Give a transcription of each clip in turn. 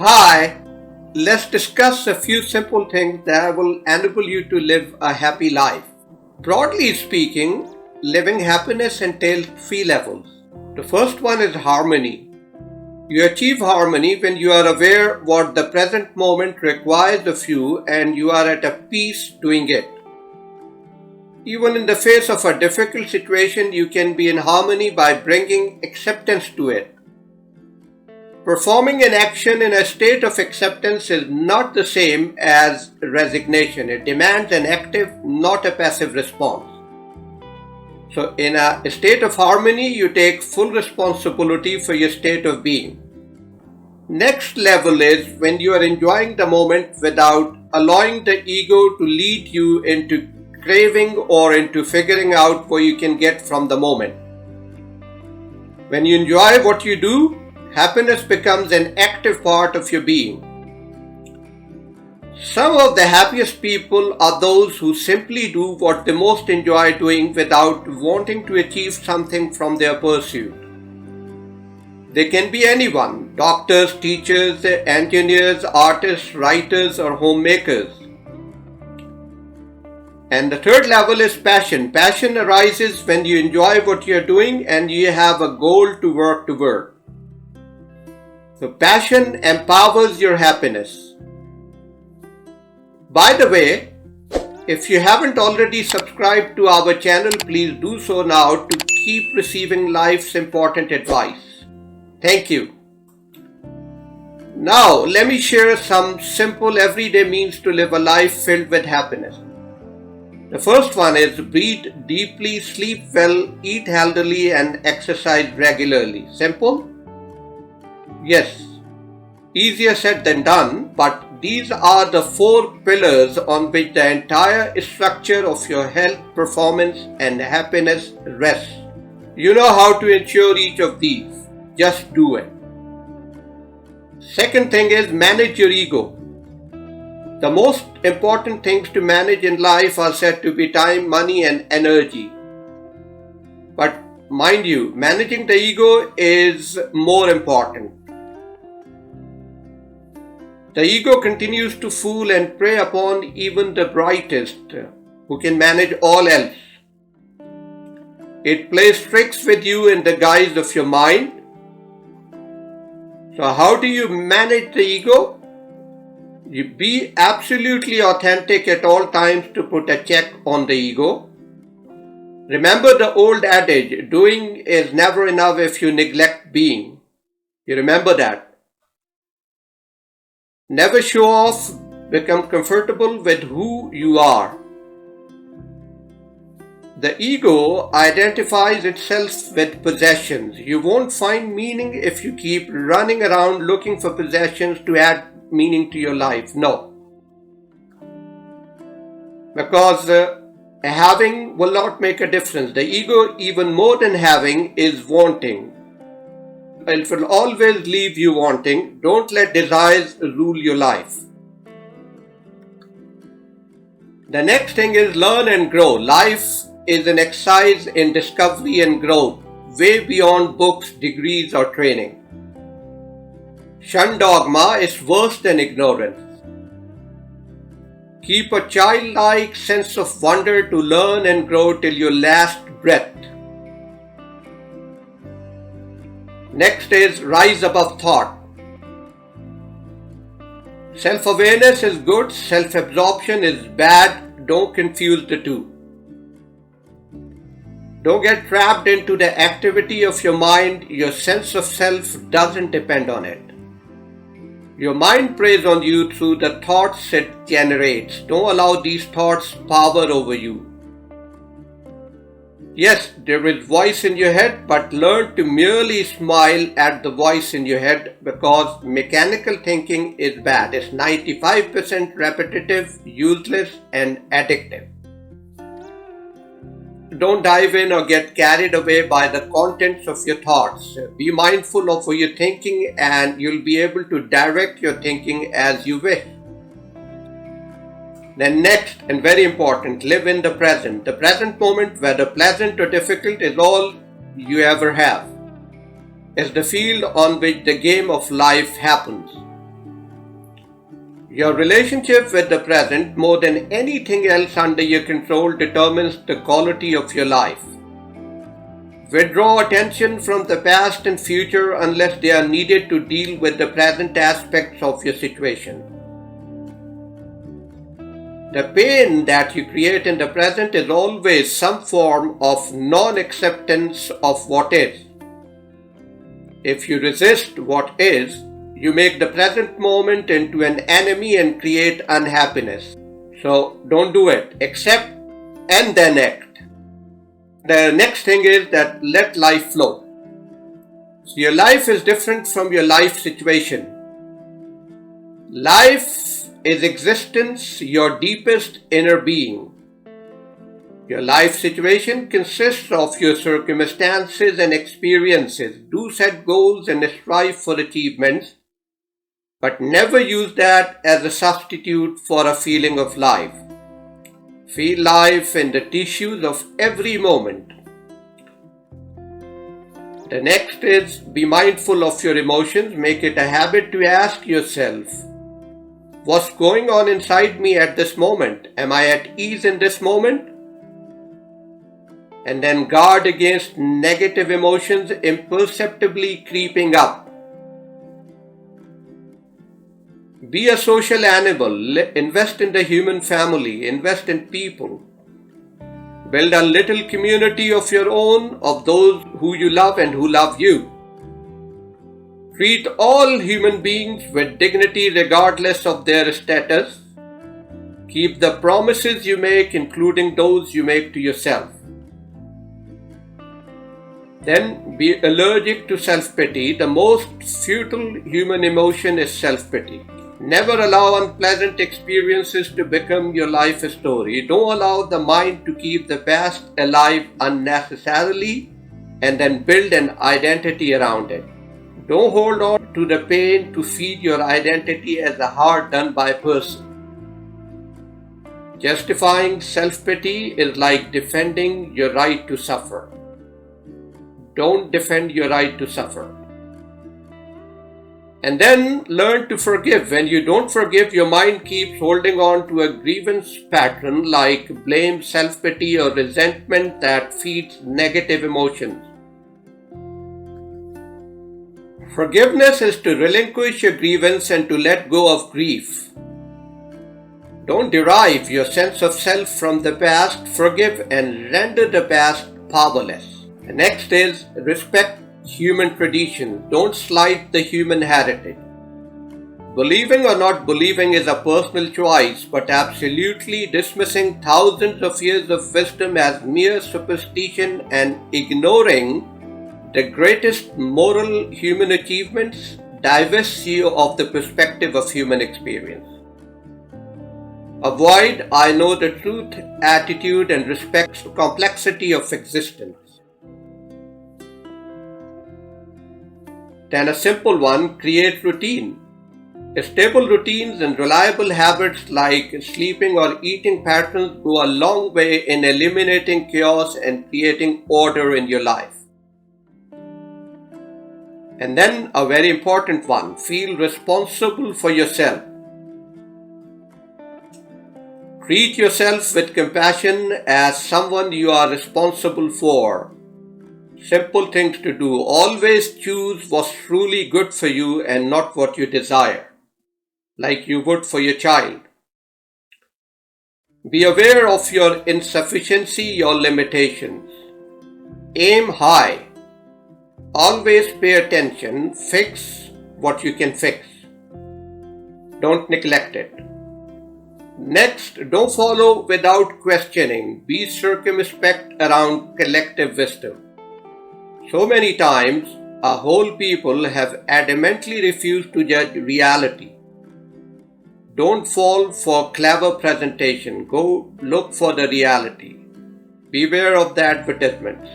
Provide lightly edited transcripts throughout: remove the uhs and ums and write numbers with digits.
Hi, let's discuss a few simple things that will enable you to live a happy life. Broadly speaking, living happiness entails three levels. The first one is harmony. You achieve harmony when you are aware what the present moment requires of you and you are at a peace doing it. Even in the face of a difficult situation, you can be in harmony by bringing acceptance to it. Performing an action in a state of acceptance is not the same as resignation. It demands an active, not a passive response. So in a state of harmony, you take full responsibility for your state of being. Next level is when you are enjoying the moment without allowing the ego to lead you into craving or into figuring out what you can get from the moment. When you enjoy what you do, happiness becomes an active part of your being. Some of the happiest people are those who simply do what they most enjoy doing without wanting to achieve something from their pursuit. They can be anyone: doctors, teachers, engineers, artists, writers, or homemakers. And the third level is passion. Passion arises when you enjoy what you are doing and you have a goal to work toward. So passion empowers your happiness. By the way, if you haven't already subscribed to our channel, please do so now to keep receiving life's important advice. Thank you. Now, let me share some simple everyday means to live a life filled with happiness. The first one is breathe deeply, sleep well, eat healthily, and exercise regularly. Simple? Yes, easier said than done, but these are the four pillars on which the entire structure of your health, performance, and happiness rests. You know how to ensure each of these. Just do it. Second thing is manage your ego. The most important things to manage in life are said to be time, money, and energy. But mind you, managing the ego is more important. The ego continues to fool and prey upon even the brightest, who can manage all else. It plays tricks with you in the guise of your mind. So how do you manage the ego? You be absolutely authentic at all times to put a check on the ego. Remember the old adage, doing is never enough if you neglect being. You remember that. Never show off, become comfortable with who you are. The ego identifies itself with possessions. You won't find meaning if you keep running around looking for possessions to add meaning to your life. No. Because having will not make a difference. The ego, even more than having, is wanting. It will always leave you wanting. Don't let desires rule your life. The next thing is learn and grow. Life is an exercise in discovery and growth, way beyond books, degrees, or training. Shun dogma is worse than ignorance. Keep a childlike sense of wonder to learn and grow till your last breath. Next is rise above thought. Self-awareness is good, self-absorption is bad. Don't confuse the two. Don't get trapped into the activity of your mind. Your sense of self doesn't depend on it. Your mind preys on you through the thoughts it generates. Don't allow these thoughts power over you. Yes, there is voice in your head, but learn to merely smile at the voice in your head, because mechanical thinking is bad. It's 95% repetitive, useless, and addictive. Don't dive in or get carried away by the contents of your thoughts. Be mindful of what you're thinking and you'll be able to direct your thinking as you wish. Then next, and very important, live in the present. The present moment, whether pleasant or difficult, is all you ever have. Is the field on which the game of life happens. Your relationship with the present, more than anything else under your control, determines the quality of your life. Withdraw attention from the past and future unless they are needed to deal with the present aspects of your situation. The pain that you create in the present is always some form of non-acceptance of what is. If you resist what is, you make the present moment into an enemy and create unhappiness. So don't do it. Accept and then act. The next thing is that let life flow. So your life is different from your life situation. Life is existence, your deepest inner being. Your life situation consists of your circumstances and experiences. Do set goals and strive for achievements, but never use that as a substitute for a feeling of life. Feel life in the tissues of every moment. The next is be mindful of your emotions. Make it a habit to ask yourself, what's going on inside me at this moment? Am I at ease in this moment? And then guard against negative emotions imperceptibly creeping up. Be a social animal. Invest in the human family. Invest in people. Build a little community of your own, of those who you love and who love you. Treat all human beings with dignity regardless of their status. Keep the promises you make, including those you make to yourself. Then be allergic to self-pity. The most futile human emotion is self-pity. Never allow unpleasant experiences to become your life story. Don't allow the mind to keep the past alive unnecessarily and then build an identity around it. Don't hold on to the pain to feed your identity as a hard-done-by person. Justifying self-pity is like defending your right to suffer. Don't defend your right to suffer. And then learn to forgive. When you don't forgive, your mind keeps holding on to a grievance pattern like blame, self-pity, or resentment that feeds negative emotions. Forgiveness is to relinquish your grievance and to let go of grief. Don't derive your sense of self from the past. Forgive and render the past powerless. The next is respect human tradition. Don't slight the human heritage. Believing or not believing is a personal choice, but absolutely dismissing thousands of years of wisdom as mere superstition and ignoring the greatest moral human achievements divests you of the perspective of human experience. Avoid I know the truth attitude and respect the complexity of existence. Then a simple one, create routine. Stable routines and reliable habits like sleeping or eating patterns go a long way in eliminating chaos and creating order in your life. And then a very important one, feel responsible for yourself. Treat yourself with compassion as someone you are responsible for. Simple things to do. Always choose what's truly good for you and not what you desire, like you would for your child. Be aware of your insufficiency, your limitations. Aim high. Always pay attention. Fix what you can fix. Don't neglect it. Next, don't follow without questioning. Be circumspect around collective wisdom. So many times, a whole people have adamantly refused to judge reality. Don't fall for clever presentation. Go look for the reality. Beware of the advertisements.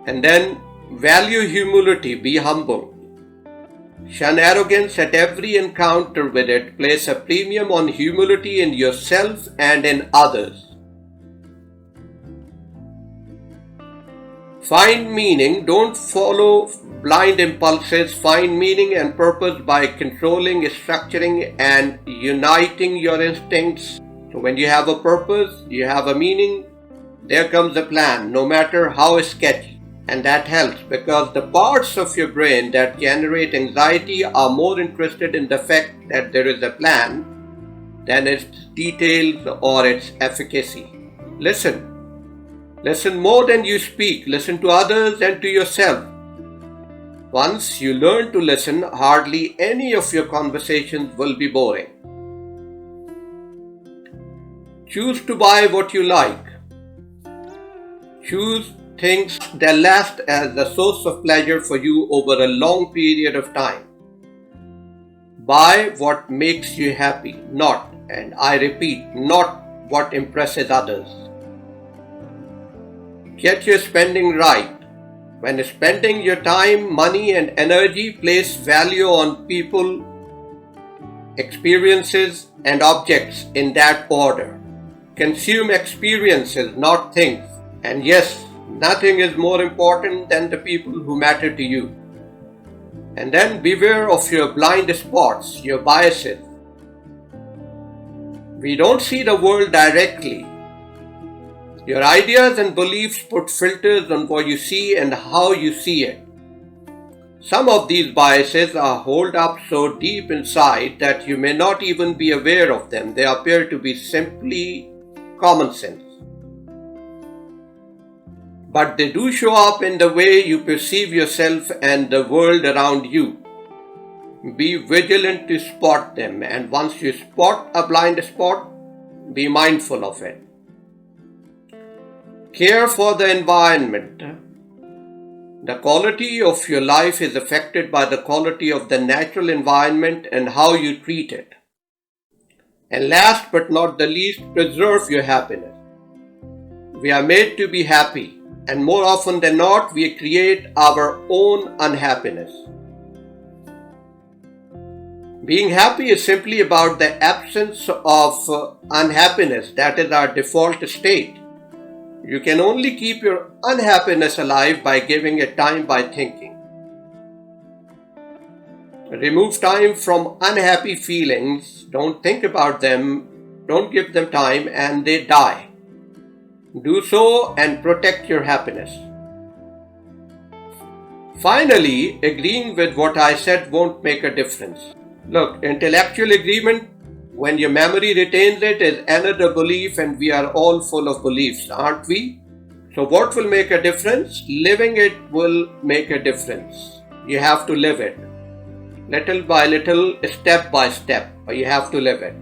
And then value humility. Be humble. Shun arrogance at every encounter with it. Place a premium on humility in yourself and in others. Find meaning. Don't follow blind impulses. Find meaning and purpose by controlling, structuring, and uniting your instincts. So when you have a purpose, you have a meaning, there comes a plan, no matter how sketchy. And that helps because the parts of your brain that generate anxiety are more interested in the fact that there is a plan than its details or its efficacy. Listen. Listen more than you speak. Listen to others and to yourself. Once you learn to listen, hardly any of your conversations will be boring. Choose to buy what you like. Choose things that last as a source of pleasure for you over a long period of time. Buy what makes you happy, not, and I repeat, not what impresses others. Get your spending right. When spending your time, money, and energy, place value on people, experiences, and objects in that order. Consume experiences, not things. And yes, nothing is more important than the people who matter to you. And then beware of your blind spots, your biases. We don't see the world directly. Your ideas and beliefs put filters on what you see and how you see it. Some of these biases are holed up so deep inside that you may not even be aware of them. They appear to be simply common sense. But they do show up in the way you perceive yourself and the world around you. Be vigilant to spot them, and once you spot a blind spot, be mindful of it. Care for the environment. The quality of your life is affected by the quality of the natural environment and how you treat it. And last but not the least, preserve your happiness. We are made to be happy, and more often than not, we create our own unhappiness. Being happy is simply about the absence of unhappiness. That is our default state. You can only keep your unhappiness alive by giving it time by thinking. Remove time from unhappy feelings. Don't think about them. Don't give them time and they die. Do so and protect your happiness. Finally, agreeing with what I said won't make a difference. Look, intellectual agreement, when your memory retains it, is another belief, and we are all full of beliefs, aren't we? So what will make a difference? Living it will make a difference. You have to live it. Little by little, step by step, but you have to live it.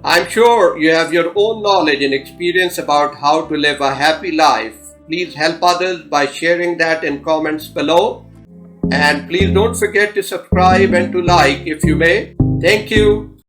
I'm sure you have your own knowledge and experience about how to live a happy life. Please help others by sharing that in comments below. And please don't forget to subscribe and to like if you may. Thank you.